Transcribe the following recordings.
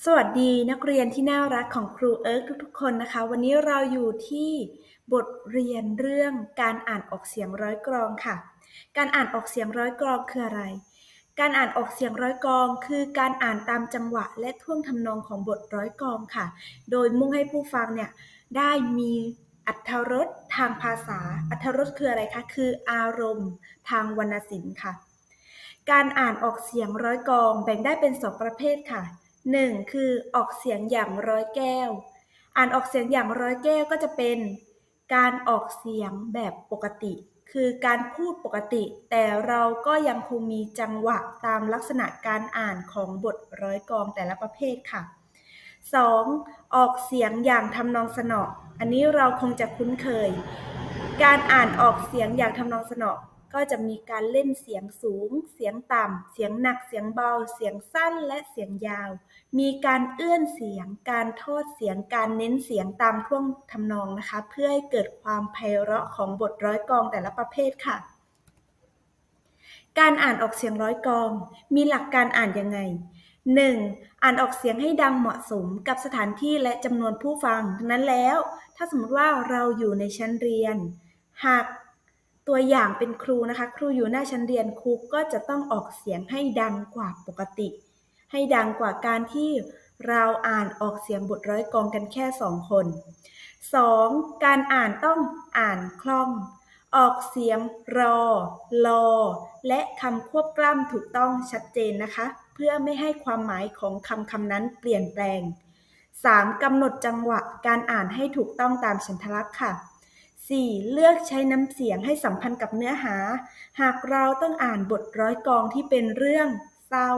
สวัสดีนักเรียนที่น่ารักของครูเอิร์กทุกๆคนนะคะวันนี้เราอยู่ที่บทเรียนเรื่องการอ่านออกเสียงร้อยกลองค่ะการอ่านออกเสียงร้อยกลองคืออะไรการอ่านออกเสียงร้อยกลองคือการอ่านตามจังหวะและท่วงทำนองของบทร้อยกลองค่ะโดยมุ่งให้ผู้ฟังเนี่ยได้มีอรรถรสทางภาษาอรรถรสคืออะไรคะคืออารมณ์ทางวรรณศิลป์ค่ะการอ่านออกเสียงร้อยกลองแบ่งได้เป็นสองประเภทค่ะ 1. คือออกเสียงอย่างร้อยแก้วอ่านออกเสียงอย่างร้อยแก้วก็จะเป็นการออกเสียงแบบปกติคือการพูดปกติแต่เราก็ยังคงมีจังหวะตามลักษณะการอ่านของบทร้อยกลองแต่ละประเภทค่ะ 2. ออกเสียงอย่างทำนองสนออันนี้เราคงจะคุ้นเคยการอ่านออกเสียงอย่างทำนองสนอก็จะมีการเล่นเสียงสูงเสียงต่ำเสียงหนักเสียงเบาเสียงสั้นและเสียงยาวมีการเอื้อนเสียงการทอดเสียงการเน้นเสียงตามท่วงทำนองนะคะเพื่อให้เกิดความไพเราะของบทร้อยกลองแต่ละประเภทค่ะการอ่านออกเสียงร้อยกลองมีหลักการอ่านยังไง 1. อ่านออกเสียงให้ดังเหมาะสมกับสถานที่และจำนวนผู้ฟังดังนั้นแล้วถ้าสมมติว่าเราอยู่ในชั้นเรียนหากตัวอย่างเป็นครูนะคะครูอยู่หน้าชั้นเรียนครูก็จะต้องออกเสียงให้ดังกว่าปกติให้ดังกว่าการที่เราอ่านออกเสียงบทร้อยกลองกันแค่2 คน 2. การอ่านต้องอ่านคล่องออกเสียงรอลอและคำควบกล้ำถูกต้องชัดเจนนะคะเพื่อไม่ให้ความหมายของคำนั้นเปลี่ยนแปลง 3. กำหนดจังหวะการอ่านให้ถูกต้องตามฉันทลักษณ์ค่ะ 4. เลือกใช้น้ำเสียงให้สัมพันธ์กับเนื้อหาหากเราต้องอ่านบทร้อยกลองที่เป็นเรื่องเศร้า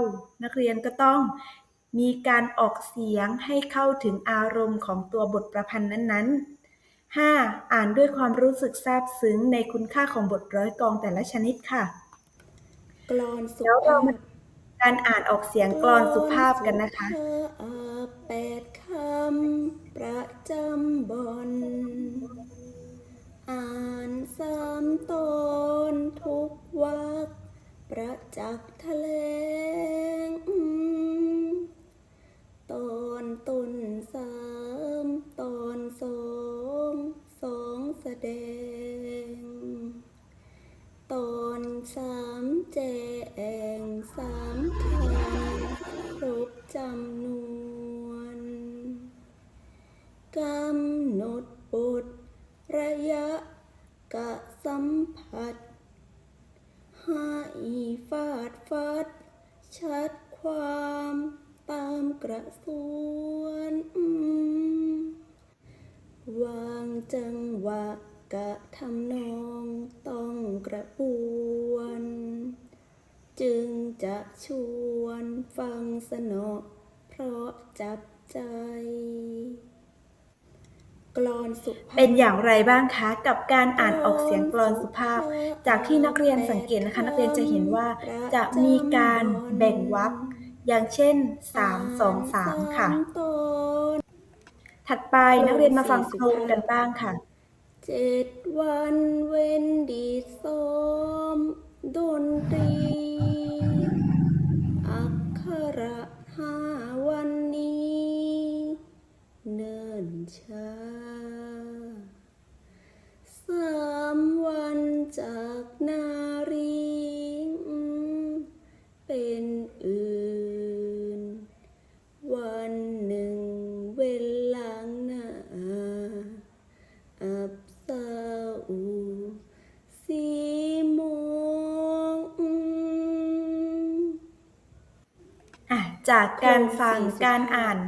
นักเรียนก็ต้องมีการออกเสียงให้เข้าถึงอารมณ์ของตัวบทประพันธ์นั้นๆ 5. อ่านด้วยความรู้สึกซาบซึ้งในคุณค่าของบทร้อยกลองแต่ละชนิดค่ะกลอนสุแล้วเราภามาพการอ่านออกเสียงกลอนสุภาพกันนะคะ8 คำประจำบอนอ่าน3 ตอนทุกวรรคประจักษ์แถลงตอนต้น3 ตอน2 แสดงตอน3 แจง3 คำครบจำนวนกำหนดบทระยะกะสัมผัสให้ฟาดฟัดชัดความตามกระสวนวางจังหวะกะทำนองต้องกระบวนจึงจะชวนฟังสนอเพราะจับใจกลอนสุภาพเป็นอย่างไรบ้างคะกับการอ่านออกเสียงกลอนสุภาพจากที่นักเรียนสังเกตนะคะนักเรียนจะเห็นว่าจะมีการแบ่งวรรคอย่างเช่น3 2 3ค่ะถัดไปนักเรียนมาฟังโครงกันบ้างค่ะ7 วันเว้นดีซ้อมดนตรีอักขระ5 วันนี้เนิ่นช้า3 วันจากนารีเป็นอื่นวันหนึ่งเวลางหน้าอับเศร้า4 โมงจากการฟังการอ่าน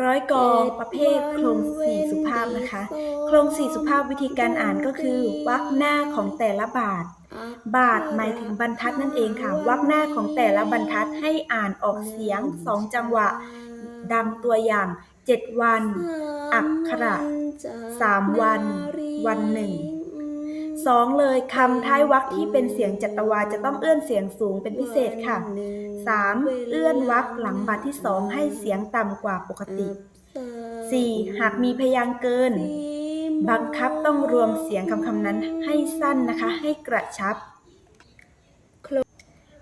ร้อยกลองประเภทโครงสี่สุภาพนะคะโครงสี่สุภาพวิธีการอ่านก็คือวรรคหน้าของแต่ละบาทหมายถึงบรรทัดนั่นเองค่ะวรรคหน้าของแต่ละบรรทัดให้อ่านออกเสียง2 จังหวะดังตัวอย่าง7 วันอักขระ3 วันวันหนึ่ง2เลยคำท้ายวรรคที่เป็นเสียงจัตวาจะต้องเอื้อนเสียงสูงเป็นพิเศษค่ะ3เอื้อนวรรคหลังบรรทัดที่2ให้เสียงต่ำกว่าปกติ4หากมีพยางค์เกินบังคับต้องรวมเสียงคำนั้นให้สั้นนะคะให้กระชับ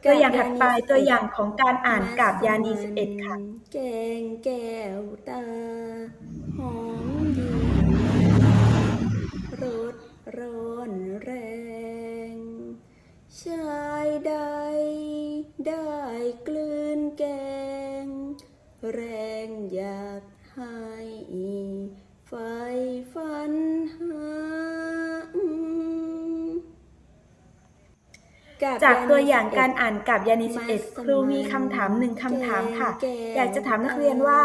ตัวอย่างถัดไปตัวอย่างของการอ่านกาบยานี11ค่ะแกงแก้วตาหอมดีรสร้อนแรงชายใดได้กลืนแกงแรงอยากให้ไฟฟันหาจากตัวอย่างการอ่านกาบยานี11ครูมีคำถาม1คำถามค่ะอยากจะถามนักเรียนว่า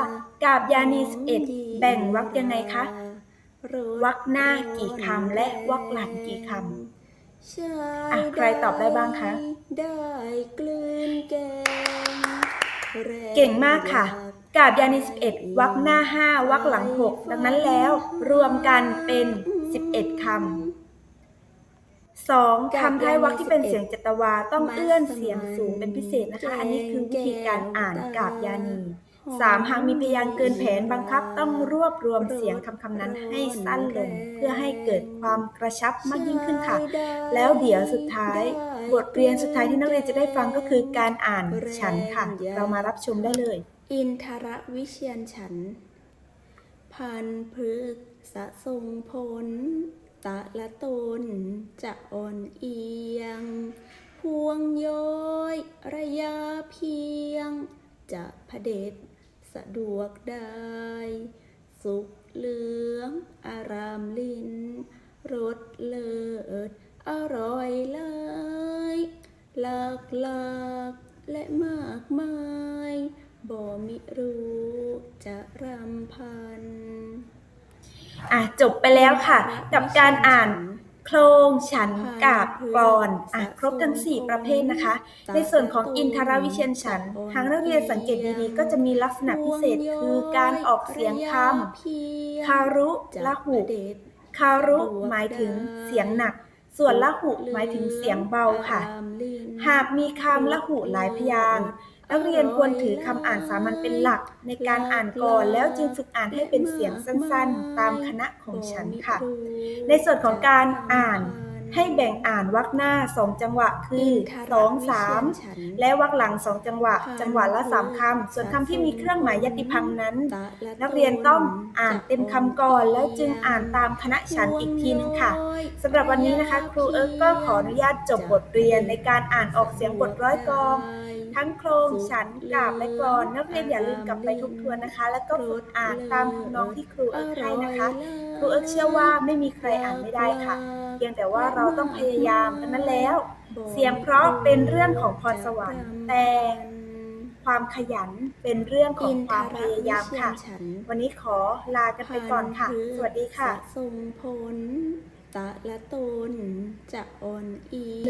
กาบยานี11แบ่งวรรคยังไงคะวรรคหน้ากี่คำและวรรคหลังกี่คำใครตอบได้บ้างคะเก่งมากค่ะกาบยานี11วรรคหน้า5วรรคหลัง6ดังนั้นแล้วรวมกันเป็น11คำ2คำท้ายวรรคที่เป็นเสียงจัตวาต้องเอื้อนเสียงสูงเป็นพิเศษนะคะอันนี้คือวิธีการอ่านกาบยานี 3หากมีพยางค์เกินแผนบังคับต้องรวบรวมเสียงคำนั้นให้สั้นลงเพื่อให้เกิดความกระชับมากยิ่งขึ้นค่ะแล้วเดี๋ยวสุดท้ายบทเรียนสุดท้ายที่นักเรียนจะได้ฟังก็คือการอ่านฉันค่ะเรามารับชมได้เลยอินทรวิเชียรฉันท์พันพฤกษทรงผลตะละตนจะอ่อนเอียงพวงย้อยระยะเพียงจะพเด็จสะดวกได้สุกเหลืองอารามลิ้นรสเลิศอร่อยเลยหลากหลากและมากมายบ่มิรู้จะรำพันจบไปแล้วค่ะกับการอ่านโครงฉันท์กาบกลอนครบทั้ง4ประเภทนะคะในส่วนของอินทรวิเชียรฉันท์หากนักเรียนสังเกตดีๆก็จะมีลักษณะพิเศษคือการออกเสียงคำคารุละหุคารุหมายถึงเสียงหนักส่วนละหุหมายถึงเสียงเบาค่ะหากมีคำละหุหลายพยางค์นักเรียนควรถือคำอ่านสามัญเป็นหลักในการอ่านก่อนแล้วจึงฝึกอ่านให้เป็นเสียงสั้นๆตามคณะของฉันค่ะในส่วนของการอ่านให้แบ่งอ่านวรรคหน้า2จังหวะคือ2 3และวรรคหลัง2จังหวะละ3คำส่วนคำที่มีเครื่องหมายยติพังค์นั้นนักเรียนต้องอ่านเต็มคำก่อนแล้วจึงอ่านตามคณะฉันอีกทีนึงค่ะสำหรับวันนี้นะคะครูเอิร์กก็ขออนุญาตจบบทเรียนในการอ่านออกเสียงบทร้อยกลองทั้งโครงฉันท์กาบและกลอนนักเรียนอย่าลืมกลับไปทบทวนนะคะแล้วก็ฝึกอ่านตามทำนองที่ครูเอิร์กให้นะคะครูเอิร์กเชื่อว่าไม่มีใครอ่านไม่ได้ค่ะเพียงแต่ว่าเราต้องพยายามดังนั้นแล้วเสียงเพราะเป็นเรื่องของพรสวรรค์แต่ความขยันเป็นเรื่องของความพยายามค่ะวันนี้ขอลากันไปก่อนค่ะสวัสดีค่ะทรงผลตะละตนจะอ่อนเอียง